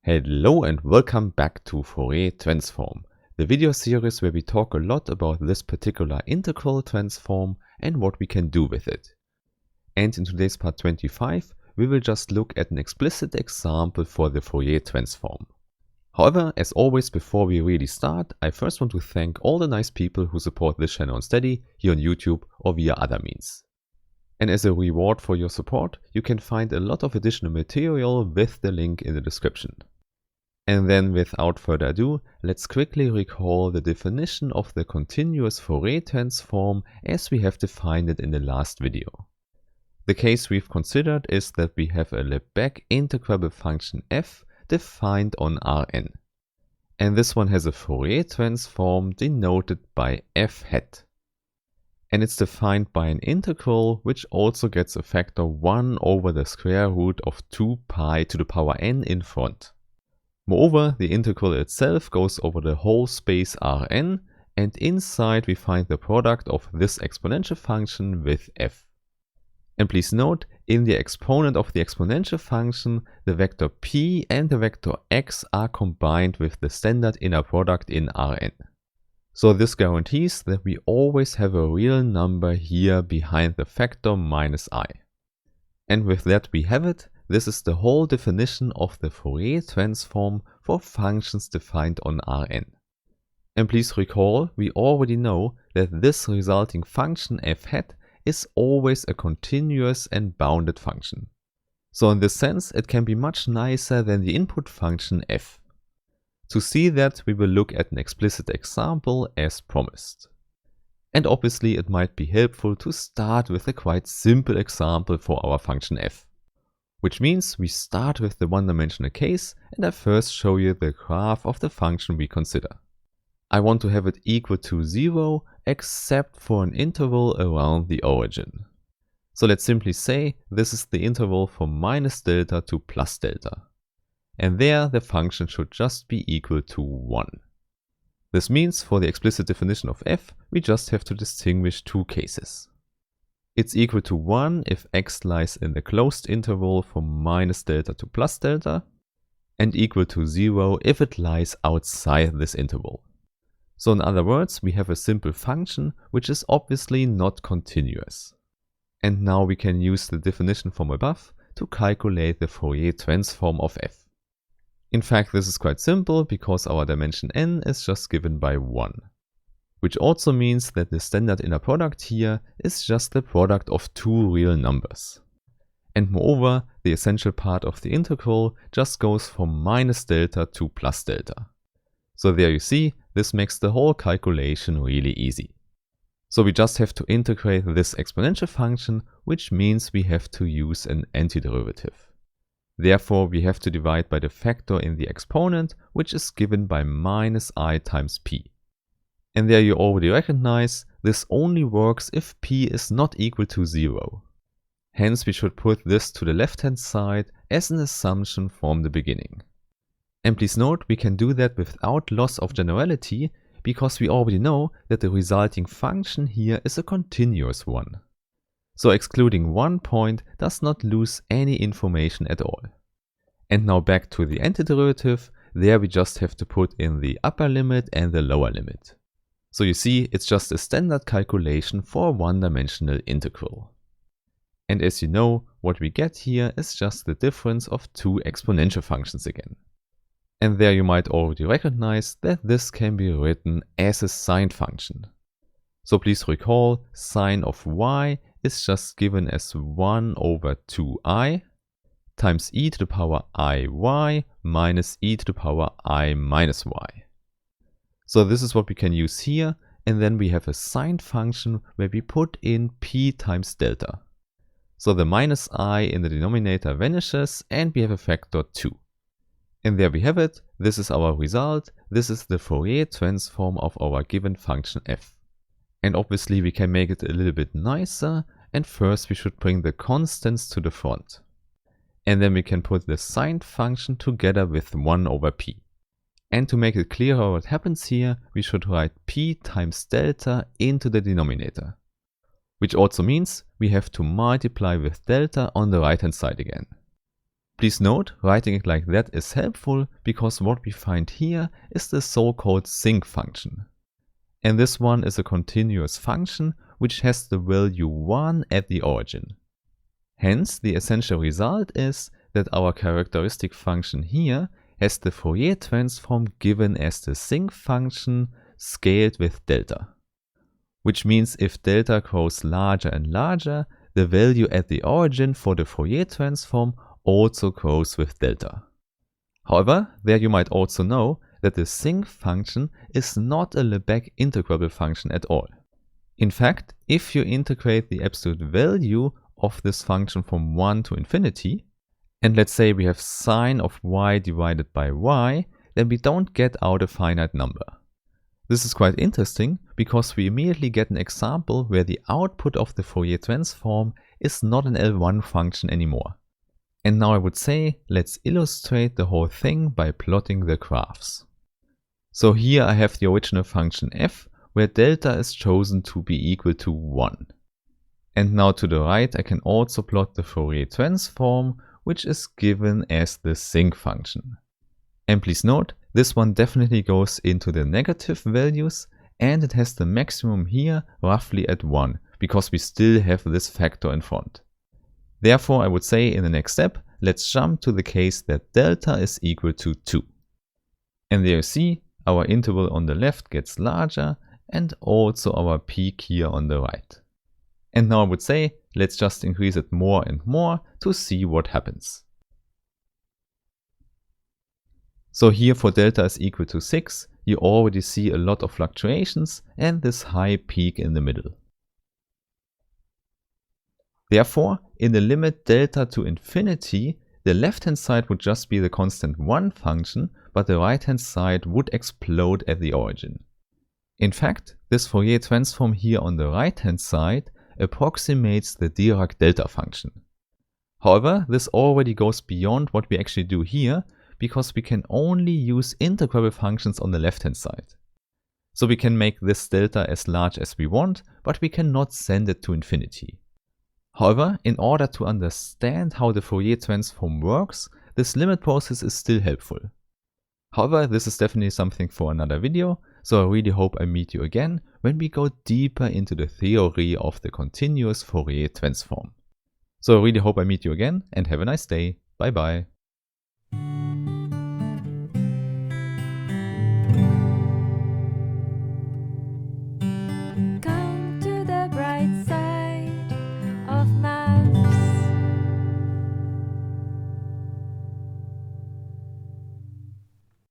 Hello and welcome back to Fourier Transform, the video series where we talk a lot about this particular integral transform and what we can do with it. And in today's part 25, we will just look at an explicit example for the Fourier transform. However, as always, before we really start, I first want to thank all the nice people who support this channel on Steady, here on YouTube or via other means. And as a reward for your support, you can find a lot of additional material with the link in the description. And then without further ado, let's quickly recall the definition of the continuous Fourier transform as we have defined it in the last video. The case we've considered is that we have a Lebesgue integrable function f defined on Rn. And this one has a Fourier transform denoted by f hat. And it's defined by an integral which also gets a factor 1 over the square root of 2 pi to the power n in front. Moreover, the integral itself goes over the whole space Rn, and inside we find the product of this exponential function with f. And please note, in the exponent of the exponential function, the vector p and the vector x are combined with the standard inner product in Rn. So this guarantees that we always have a real number here behind the factor minus I. And with that we have it. This is the whole definition of the Fourier transform for functions defined on Rn. And please recall, we already know that this resulting function f hat is always a continuous and bounded function. So in this sense, it can be much nicer than the input function f. To see that, we will look at an explicit example as promised. And obviously it might be helpful to start with a quite simple example for our function f. Which means we start with the one-dimensional case and I first show you the graph of the function we consider. I want to have it equal to 0 except for an interval around the origin. So let's simply say this is the interval from minus delta to plus delta. And there the function should just be equal to 1. This means for the explicit definition of f, we just have to distinguish two cases. It's equal to 1 if x lies in the closed interval from minus delta to plus delta, and equal to 0 if it lies outside this interval. So in other words, we have a simple function which is obviously not continuous. And now we can use the definition from above to calculate the Fourier transform of f. In fact, this is quite simple because our dimension n is just given by 1. Which also means that the standard inner product here is just the product of two real numbers. And moreover, the essential part of the integral just goes from minus delta to plus delta. So there you see, this makes the whole calculation really easy. So we just have to integrate this exponential function, which means we have to use an antiderivative. Therefore, we have to divide by the factor in the exponent, which is given by minus I times p. And there you already recognize this only works if p is not equal to 0. Hence we should put this to the left hand side as an assumption from the beginning. And please note, we can do that without loss of generality because we already know that the resulting function here is a continuous one. So excluding one point does not lose any information at all. And now back to the antiderivative. There we just have to put in the upper limit and the lower limit. So you see, it's just a standard calculation for a one-dimensional integral. And as you know, what we get here is just the difference of two exponential functions again. And there you might already recognize that this can be written as a sine function. So please recall, sine of y is just given as 1 over 2i times e to the power iy minus e to the power I minus y. So this is what we can use here, and then we have a sine function where we put in p times delta. So the minus I in the denominator vanishes and we have a factor 2. And there we have it, this is our result, this is the Fourier transform of our given function f. And obviously we can make it a little bit nicer, and first we should bring the constants to the front. And then we can put the sine function together with 1 over p. And to make it clearer what happens here, we should write p times delta into the denominator. Which also means we have to multiply with delta on the right hand side again. Please note, writing it like that is helpful because what we find here is the so-called sinc function. And this one is a continuous function which has the value 1 at the origin. Hence, the essential result is that our characteristic function here has the Fourier transform given as the sinc function scaled with delta. Which means if delta grows larger and larger, the value at the origin for the Fourier transform also grows with delta. However, there you might also know that the sinc function is not a Lebesgue integrable function at all. In fact, if you integrate the absolute value of this function from 1 to infinity, and let's say we have sine of y divided by y, then we don't get out a finite number. This is quite interesting because we immediately get an example where the output of the Fourier transform is not an L1 function anymore. And now I would say, let's illustrate the whole thing by plotting the graphs. So here I have the original function f, where delta is chosen to be equal to 1. And now to the right I can also plot the Fourier transform, which is given as the sinc function. And please note, this one definitely goes into the negative values, and it has the maximum here roughly at 1, because we still have this factor in front. Therefore I would say in the next step, let's jump to the case that delta is equal to 2. And there you see, our interval on the left gets larger, and also our peak here on the right. And now I would say, let's just increase it more and more to see what happens. So here for delta is equal to 6, you already see a lot of fluctuations and this high peak in the middle. Therefore, in the limit delta to infinity, the left hand side would just be the constant 1 function, but the right hand side would explode at the origin. In fact, this Fourier transform here on the right hand side approximates the Dirac delta function. However, this already goes beyond what we actually do here, because we can only use integrable functions on the left hand side. So we can make this delta as large as we want, but we cannot send it to infinity. However, in order to understand how the Fourier transform works, this limit process is still helpful. However, this is definitely something for another video, so I really hope I meet you again when we go deeper into the theory of the continuous Fourier transform. So I really hope I meet you again and have a nice day. Bye bye.